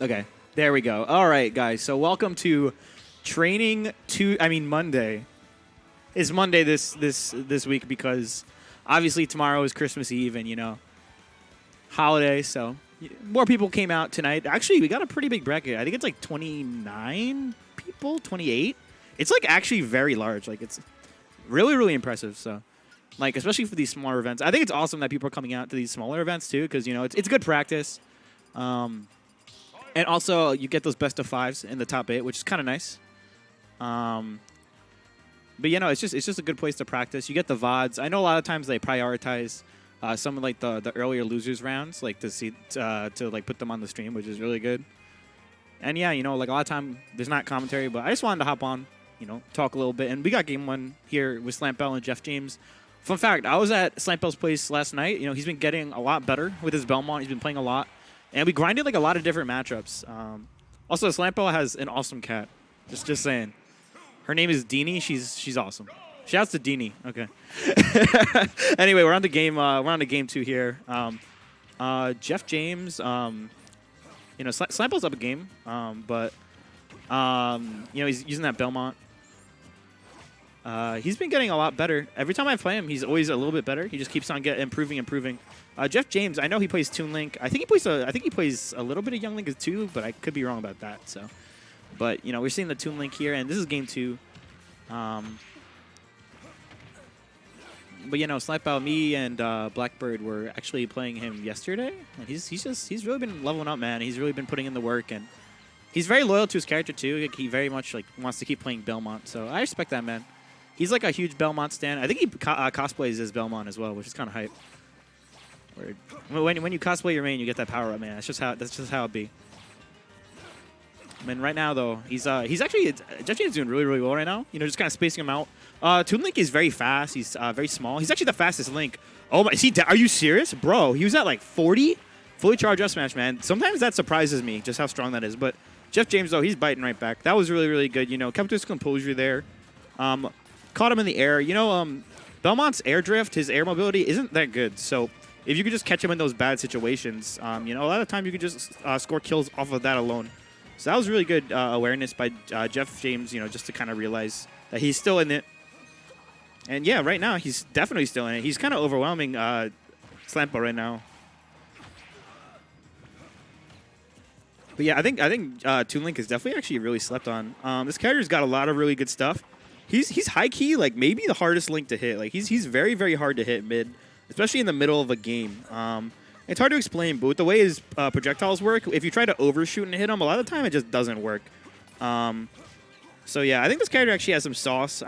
Okay, there we go. All right, guys. So welcome to Monday. It's Monday this week because obviously tomorrow is Christmas Eve and holiday. So more people came out tonight. Actually, we got a pretty big bracket. I think it's like 29 people, 28. It's like actually very large. Like it's really impressive. So like especially for these smaller events, I think it's awesome that people are coming out to these smaller events too because it's good practice. And also, you get those best of fives in the top 8, which is kind of nice. But it's just a good place to practice. You get the VODs. I know a lot of times they prioritize some of like the earlier losers rounds, like to like put them on the stream, which is really good. And yeah, like a lot of time there's not commentary, but I just wanted to hop on, talk a little bit. And we got game 1 here with Slampbell and Jeff James. Fun fact: I was at Slampbell's place last night. He's been getting a lot better with his Belmont. He's been playing a lot. And we grinded like a lot of different matchups. Also, Slampbell has an awesome cat. Just saying. Her name is Deanie. She's awesome. Shouts to Deanie. Okay. Anyway, we're on to game. We're on to game 2 here. Jeff James. Slampbell's up a game. But he's using that Belmont. He's been getting a lot better. Every time I play him, he's always a little bit better. He just keeps on improving. Jeff James, I know he plays Toon Link. I think he plays a little bit of Young Link too, but I could be wrong about that. So, but we're seeing the Toon Link here, and this is game 2. But Slampbell, me and Blackbird were actually playing him yesterday, and he's really been leveling up, man. He's really been putting in the work, and he's very loyal to his character too. Like, he very much wants to keep playing Belmont, so I respect that, man. He's like a huge Belmont stan. I think he cosplays as Belmont as well, which is kind of hype. When you cosplay your main, you get that power up, man. That's just how it be. I mean, right now though, he's actually Jeff James is doing really well right now. Just kind of spacing him out. Toon Link is very fast. He's very small. He's actually the fastest Link. Oh my, are you serious, bro? He was at like 40, fully charged up smash, man. Sometimes that surprises me, just how strong that is. But Jeff James though, he's biting right back. That was really good. Kept his composure there. Caught him in the air. Belmont's air drift, his air mobility isn't that good. So if you could just catch him in those bad situations, a lot of time you could just score kills off of that alone. So that was really good awareness by Jeff James, just to kind of realize that he's still in it. And yeah, right now he's definitely still in it. He's kind of overwhelming Slampbell right now. But yeah, I think Toon Link is definitely actually really slept on. This character's got a lot of really good stuff. He's high key, like maybe the hardest Link to hit. Like he's very hard to hit mid, especially in the middle of a game. It's hard to explain, but with the way his projectiles work, if you try to overshoot and hit him, a lot of the time it just doesn't work. So yeah, I think this character actually has some sauce.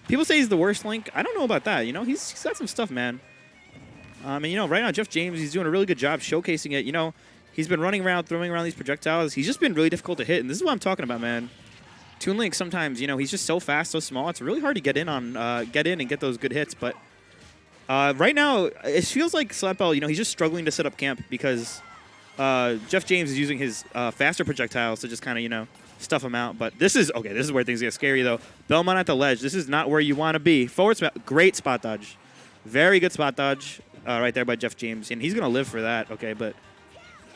People say he's the worst Link. I don't know about that. He's got some stuff, man. Right now Jeff James, he's doing a really good job showcasing it. He's been running around, throwing around these projectiles. He's just been really difficult to hit, and this is what I'm talking about, man. Toon Link sometimes, he's just so fast, so small. It's really hard to get in and get those good hits. But right now, it feels like Slampbell, he's just struggling to set up camp because Jeff James is using his faster projectiles to just kind of, stuff him out. But this is where things get scary, though. Belmont at the ledge. This is not where you want to be. Forward spot. Great spot dodge. Very good spot dodge right there by Jeff James. And he's going to live for that, okay? But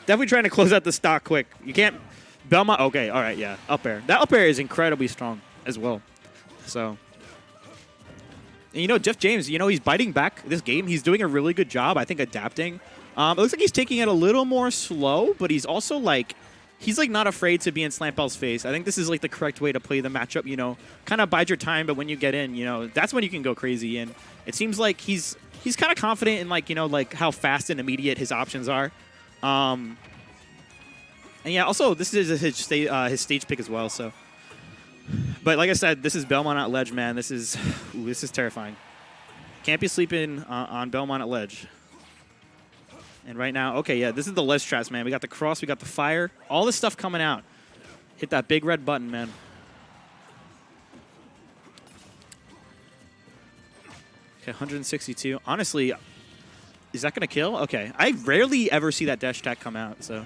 definitely trying to close out the stock quick. You can't... Belmont, okay, all right, yeah, up air. That up air is incredibly strong as well. So, and Jeff James, he's biting back this game. He's doing a really good job, I think, adapting. It looks like he's taking it a little more slow, but he's also he's not afraid to be in Slampbell's face. I think this is the correct way to play the matchup. Kind of bide your time, but when you get in, that's when you can go crazy. And it seems like he's kind of confident in how fast and immediate his options are. And yeah, also this is his stage pick as well. So, but like I said, this is Belmont at ledge, man. This is terrifying. Can't be sleeping on Belmont at ledge. And right now, okay, yeah, this is the ledge traps, man. We got the cross, we got the fire, all this stuff coming out. Hit that big red button, man. Okay, 162. Honestly, is that gonna kill? Okay, I rarely ever see that dash attack come out. So.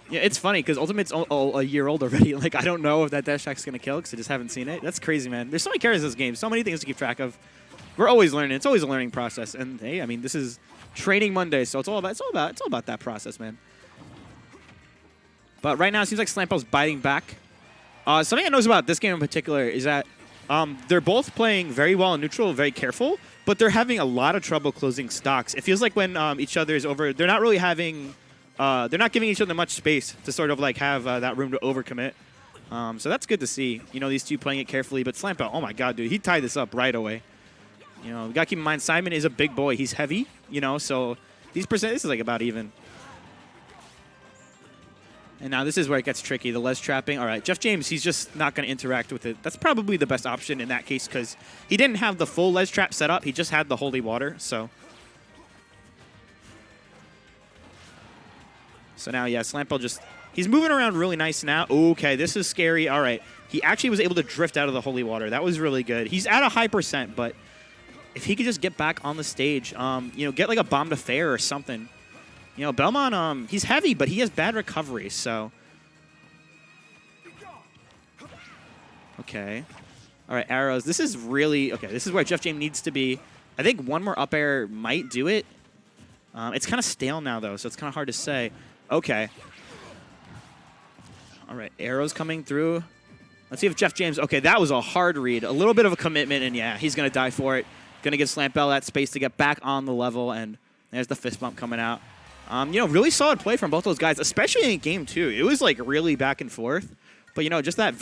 Yeah, it's funny because Ultimate's a year old already. I don't know if that dash attack's going to kill because I just haven't seen it. That's crazy, man. There's so many characters in this game, so many things to keep track of. We're always learning. It's always a learning process. And hey, I mean, this is Training Monday, so it's all about that process, man. But right now, it seems like Slampbell's biting back. Something I noticed about this game in particular is that they're both playing very well in neutral, very careful, but they're having a lot of trouble closing stocks. It feels like when each other is over, they're not really having, they're not giving each other much space to sort of like have that room to overcommit. So that's good to see. You know, these two playing it carefully, but Slampbell, oh my god, dude, he tied this up right away. You know, we gotta keep in mind Simon is a big boy. He's heavy, you know, so this is like about even. And now this is where it gets tricky, the les trapping. All right, Jeff James, he's just not going to interact with it. That's probably the best option in that case because he didn't have the full les trap set up. He just had the holy water, so. So now, yeah, Slampbell just, he's moving around really nice now. Okay, this is scary. All right, he actually was able to drift out of the holy water. That was really good. He's at a high percent, but if he could just get back on the stage, you know, get like a bomb to fair or something. You know, Belmont, he's heavy, but he has bad recovery, so. Okay. All right, arrows. This is really, okay, this is where Jeff James needs to be. I think one more up air might do it. It's kind of stale now, though, so it's kind of hard to say. Okay. All right, arrows coming through. Let's see if Jeff James, okay, that was a hard read. A little bit of a commitment, and yeah, he's going to die for it. Going to give Slampbell that space to get back on the level, and there's the fist bump coming out. You know, really solid play from both those guys, especially in game 2. It was like really back and forth. But, you know, just that